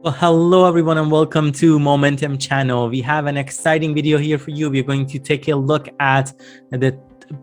Well, hello everyone and welcome to Moementum channel. We have an exciting video here for you. We're going to take a look at the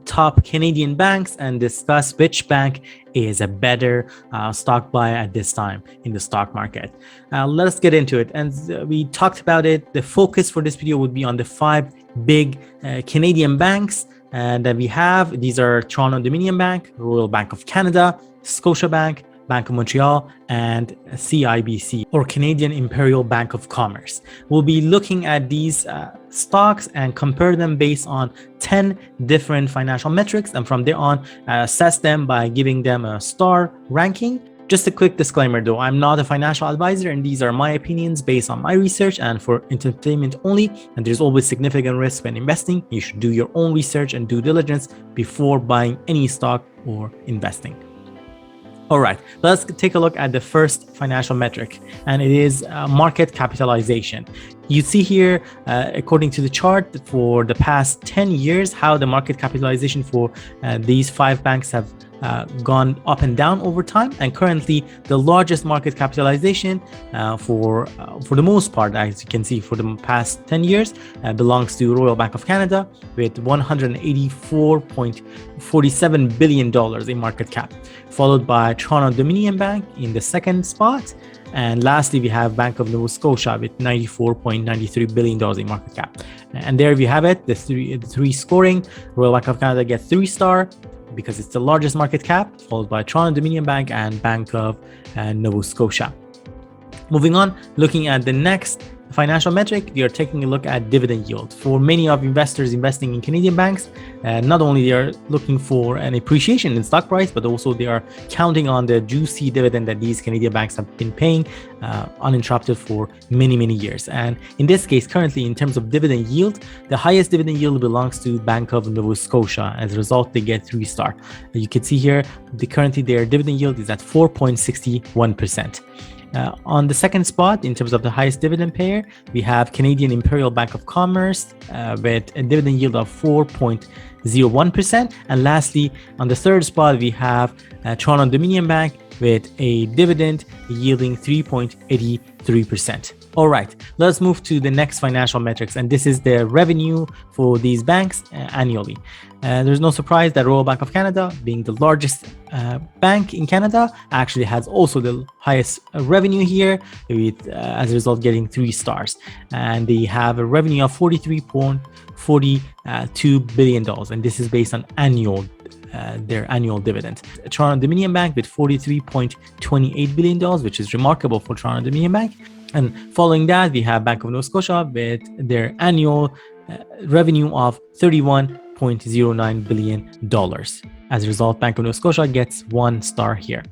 top Canadian banks and discuss which bank is a better stock buy at this time in the stock market. Let us get into it. And we talked about it. The focus for this video would be on the 5 big Canadian banks that we have. These are Toronto Dominion Bank, Royal Bank of Canada, Scotiabank, Bank of Montreal, and CIBC, or Canadian Imperial Bank of Commerce. We'll be looking at these stocks and compare them based on 10 different financial metrics, and from there on assess them by giving them a star ranking. Just a quick disclaimer though, I'm not a financial advisor and these are my opinions based on my research and for entertainment only, and there's always significant risk when investing. You should do your own research and due diligence before buying any stock or investing. All right, let's take a look at the first financial metric, and it is market capitalization. You see here, according to the chart, for the past 10 years, how the market capitalization for these 5 banks have gone up and down over time. And currently, the largest market capitalization for the most part, as you can see, for the past 10 years, belongs to Royal Bank of Canada with $184.47 billion in market cap, followed by Toronto Dominion Bank in the second spot. And lastly, we have Bank of Nova Scotia with $94.93 billion in market cap. And there we have it, the three scoring. Royal Bank of Canada gets 3-star because it's the largest market cap, followed by Toronto Dominion Bank and Bank of Nova Scotia. Moving on, looking at the next financial metric, we are taking a look at dividend yield. For many of investors investing in Canadian banks, not only they are looking for an appreciation in stock price, but also they are counting on the juicy dividend that these Canadian banks have been paying uninterrupted for many years. And in this case, currently in terms of dividend yield, the highest dividend yield belongs to Bank of Nova Scotia. As a result, they get 3-star. You can see here, currently their dividend yield is at 4.61%. On the second spot, in terms of the highest dividend payer, we have Canadian Imperial Bank of Commerce with a dividend yield of 4.01%. And lastly, on the third spot, we have Toronto Dominion Bank with a dividend yielding 3.83%. All right, let's move to the next financial metrics, and this is the revenue for these banks annually. There's no surprise that Royal Bank of Canada, being the largest bank in Canada, actually has also the highest revenue here, with as a result getting 3 stars. And they have a revenue of $43.42 billion, and this is based on their annual dividend. Toronto Dominion Bank with $43.28 billion, which is remarkable for Toronto Dominion Bank. And following that, we have Bank of Nova Scotia with their annual revenue of $31.09 billion. As a result, Bank of Nova Scotia gets 1 star here.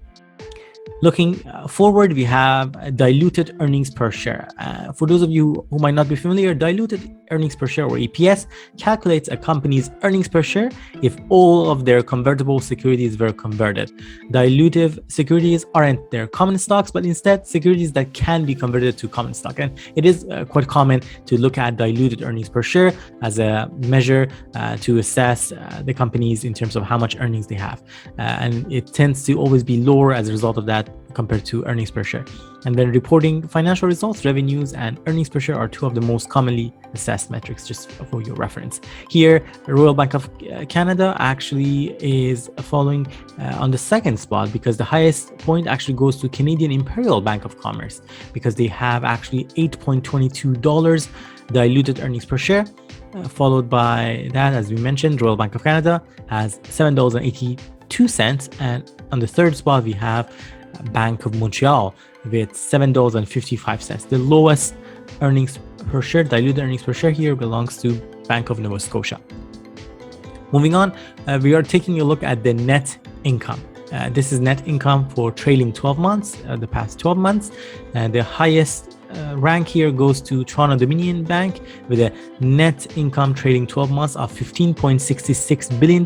Looking forward, we have diluted earnings per share. For those of you who might not be familiar, diluted earnings per share, or EPS, calculates a company's earnings per share if all of their convertible securities were converted. Dilutive securities aren't their common stocks, but instead securities that can be converted to common stock. And it is quite common to look at diluted earnings per share as a measure to assess the companies in terms of how much earnings they have. And it tends to always be lower as a result of that compared to earnings per share. And when reporting financial results, revenues and earnings per share are 2 of the most commonly assessed metrics, just for your reference. Here, Royal Bank of Canada actually is following on the second spot, because the highest point actually goes to Canadian Imperial Bank of Commerce, because they have actually $8.22 diluted earnings per share. Followed by that, as we mentioned, Royal Bank of Canada has $7.82, and on the third spot we have Bank of Montreal with $7.55. The lowest earnings per share, diluted earnings per share here, belongs to Bank of Nova Scotia. Moving on, we are taking a look at the net income. This is net income for trailing 12 months, the past 12 months. The highest rank here goes to Toronto Dominion Bank with a net income trailing 12 months of $15.66 billion.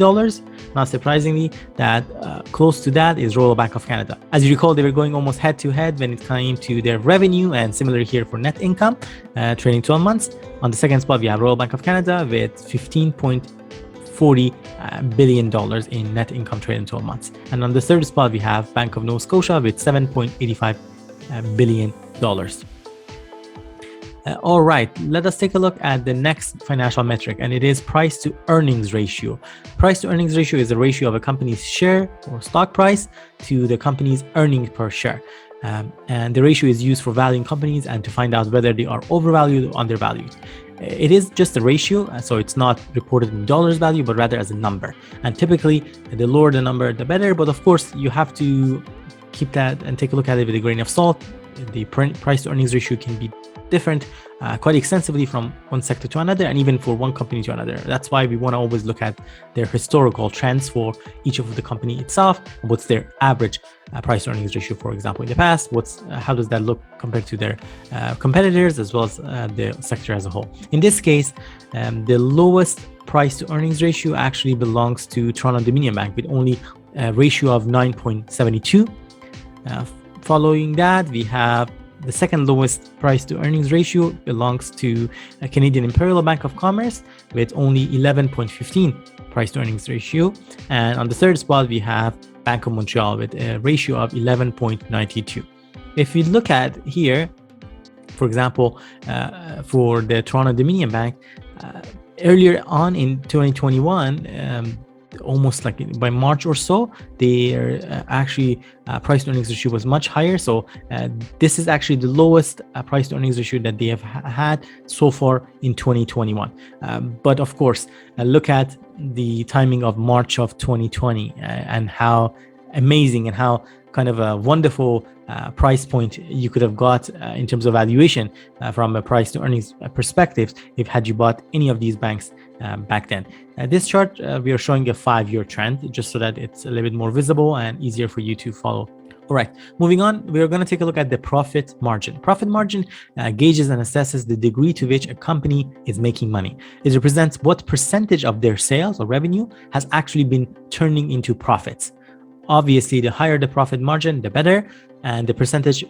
Not surprisingly, that close to that is Royal Bank of Canada. As you recall, they were going almost head to head when it came to their revenue, and similar here for net income trailing 12 months. On the second spot, we have Royal Bank of Canada with $15.40 billion in net income trailing 12 months. And on the third spot, we have Bank of Nova Scotia with $7.85 billion. All right, let us take a look at the next financial metric, and it is price to earnings ratio. Price to earnings ratio is the ratio of a company's share or stock price to the company's earnings per share. And the ratio is used for valuing companies and to find out whether they are overvalued or undervalued. It is just a ratio, so it's not reported in dollars value, but rather as a number. And typically, the lower the number, the better. But of course, you have to keep that and take a look at it with a grain of salt. The price to earnings ratio can be different quite extensively from one sector to another, and even for one company to another. That's why we want to always look at their historical trends for each of the company itself. What's their average price to earnings ratio, for example, in the past? How does that look compared to their competitors, as well as the sector as a whole? In this case, the lowest price to earnings ratio actually belongs to Toronto Dominion Bank with only a ratio of 9.72. Following that, we have the second lowest price to earnings ratio belongs to Canadian Imperial Bank of Commerce with only 11.15 price to earnings ratio. And on the third spot, we have Bank of Montreal with a ratio of 11.92. If we look at here, for example, for the Toronto Dominion Bank, earlier on in 2021, almost like by March or so, their actually price to earnings ratio was much higher. So this is actually the lowest price to earnings ratio that they have had so far in 2021. But of course, look at the timing of March of 2020 and how amazing and how kind of a wonderful price point you could have got in terms of valuation from a price to earnings perspective had you bought any of these banks back then. This chart, we are showing a 5-year trend just so that it's a little bit more visible and easier for you to follow. All right, moving on, we are going to take a look at the profit margin. Profit margin gauges and assesses the degree to which a company is making money. It represents what percentage of their sales or revenue has actually been turning into profits. Obviously, the higher the profit margin, the better, and the percentage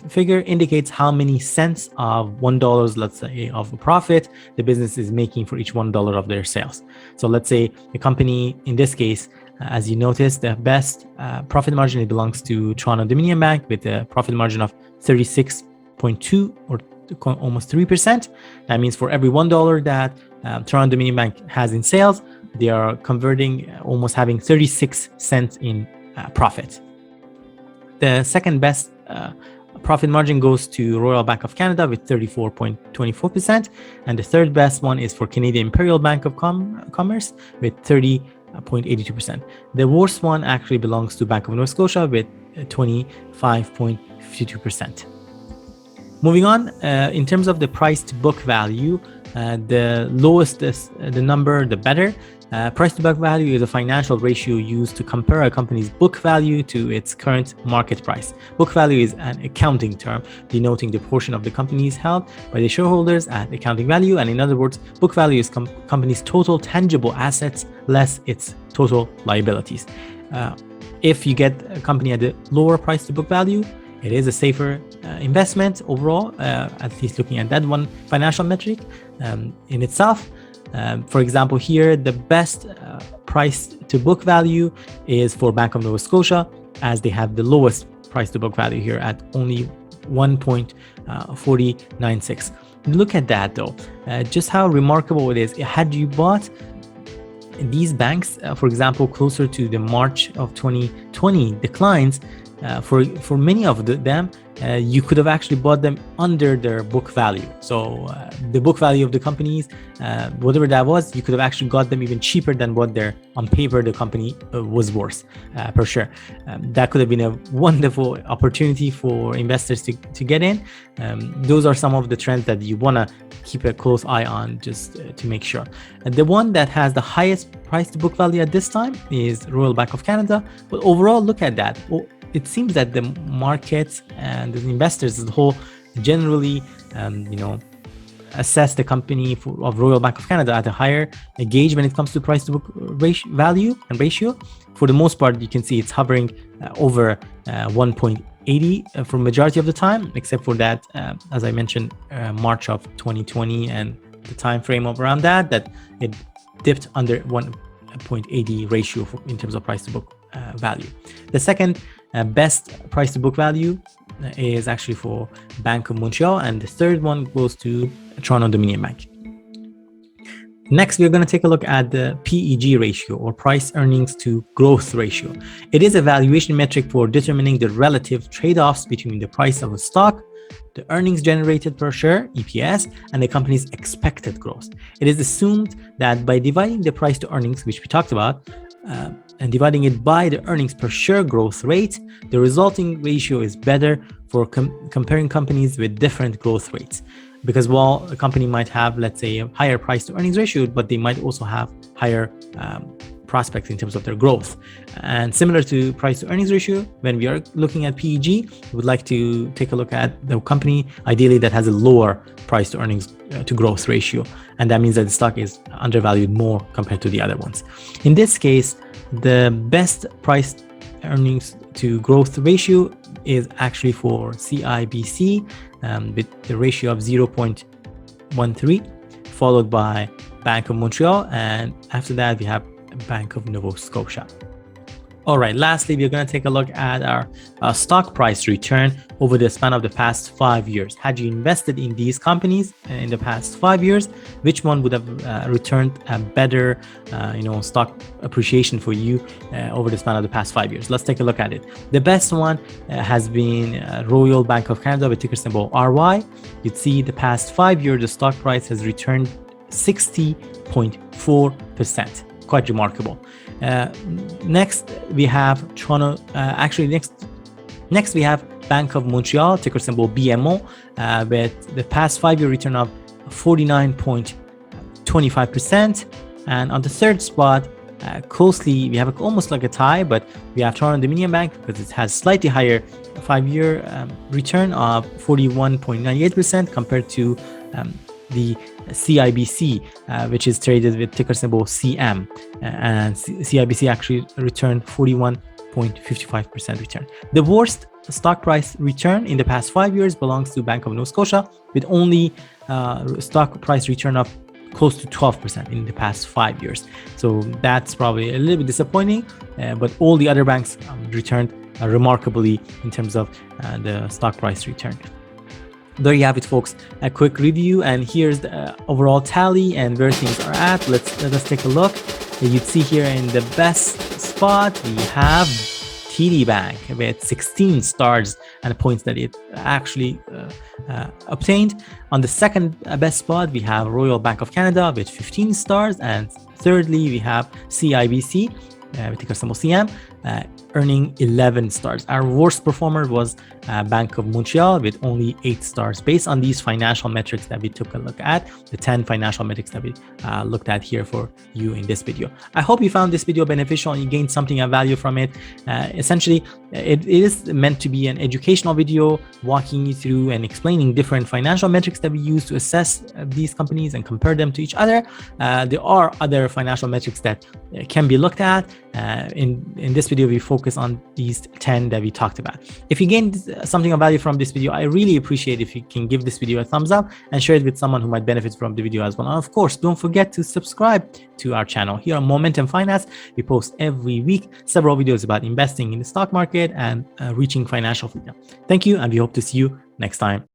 figure indicates how many cents of $1, let's say, of a profit the business is making for each $1 of their sales. So let's say the company, in this case, as you notice, the best profit margin, it belongs to Toronto Dominion Bank with a profit margin of 36.2 or almost 3%. That means for every $1 that Toronto Dominion Bank has in sales, they are converting, almost having 36 cents in profit. The second best profit margin goes to Royal Bank of Canada with 34.24%, and the third best one is for Canadian Imperial Bank of Commerce with 30.82%. The worst one actually belongs to Bank of Nova Scotia with 25.52%. Moving on, in terms of the price to book value, the lowest is the number, the better. Price to book value is a financial ratio used to compare a company's book value to its current market price. Book value is an accounting term denoting the portion of the companies held by the shareholders at accounting value. And in other words, book value is company's total tangible assets less its total liabilities. If you get a company at a lower price to book value, it is a safer investment overall, at least looking at that one financial metric in itself. For example, here, the best price to book value is for Bank of Nova Scotia, as they have the lowest price to book value here at only 1.496. Look at that though, just how remarkable it is. Had you bought these banks, for example, closer to the March of 2020 declines, for many of them, you could have actually bought them under their book value. So the book value of the companies, whatever that was, you could have actually got them even cheaper than what their on paper the company was worth per share. That could have been a wonderful opportunity for investors to get in. Those are some of the trends that you want to keep a close eye on, just to make sure. The one that has the highest price to book value at this time is Royal Bank of Canada. But overall, look at that. It seems that the markets and the investors as a whole generally, assess the company of Royal Bank of Canada at a higher gauge when it comes to price to book value and ratio. For the most part, you can see it's hovering over 1.80 for majority of the time, except for that, as I mentioned, March of 2020 and the time frame of around that it dipped under 1.80 ratio in terms of price to book value. The second best price to book value is actually for Bank of Montreal, and the third one goes to Toronto Dominion Bank. Next, we're going to take a look at the PEG ratio, or price earnings to growth ratio. It is a valuation metric for determining the relative trade-offs between the price of a stock, the earnings generated per share, EPS, and the company's expected growth. It is assumed that by dividing the price to earnings, which we talked about, and dividing it by the earnings per share growth rate, the resulting ratio is better for comparing companies with different growth rates. Because while a company might have, let's say, a higher price to earnings ratio, but they might also have higher prospects in terms of their growth. And similar to price to earnings ratio, when we are looking at PEG, we would like to take a look at the company ideally that has a lower price to earnings to growth ratio. And that means that the stock is undervalued more compared to the other ones. In this case, the best price earnings to growth ratio is actually for CIBC with the ratio of 0.13, followed by Bank of Montreal, and after that we have Bank of Nova Scotia. All right, lastly, we're going to take a look at our stock price return over the span of the past 5 years. Had you invested in these companies in the past 5 years, which one would have returned a better stock appreciation for you over the span of the past 5 years? Let's take a look at it. The best one has been Royal Bank of Canada with ticker symbol RY. You'd see the past 5 years, the stock price has returned 60.4%. Quite remarkable. Next we have Toronto. Next we have Bank of Montreal, ticker symbol BMO, with the past 5-year return of 49.25%. And on the third spot, closely, we have almost like a tie, but we have Toronto Dominion Bank because it has slightly higher 5-year return of 41.98% compared to the CIBC, which is traded with ticker symbol CM, and CIBC actually returned 41.55% return. The worst stock price return in the past 5 years belongs to Bank of Nova Scotia, with only stock price return of close to 12% in the past 5 years. So that's probably a little bit disappointing, but all the other banks returned remarkably in terms of the stock price return. There you have it, folks, a quick review, and here's the overall tally and where things are at. Let us take a look. You'd see here in the best spot we have TD Bank with 16 stars and points that it actually obtained. On the second best spot we have Royal Bank of Canada with 15 stars, and thirdly we have CIBC with ticker symbol CM, earning 11 stars. Our worst performer was Bank of Montreal with only 8 stars. Based on these financial metrics that we took a look at, the 10 financial metrics that we looked at here for you in this video. I hope you found this video beneficial and you gained something of value from it. Essentially, it is meant to be an educational video walking you through and explaining different financial metrics that we use to assess these companies and compare them to each other. There are other financial metrics that can be looked at. In this video, we focus on these 10 that we talked about. If you gained something of value from this video, I really appreciate if you can give this video a thumbs up and share it with someone who might benefit from the video as well. And of course, don't forget to subscribe to our channel. Here on Moementum Finance, we post every week several videos about investing in the stock market and reaching financial freedom. Thank you, and we hope to see you next time.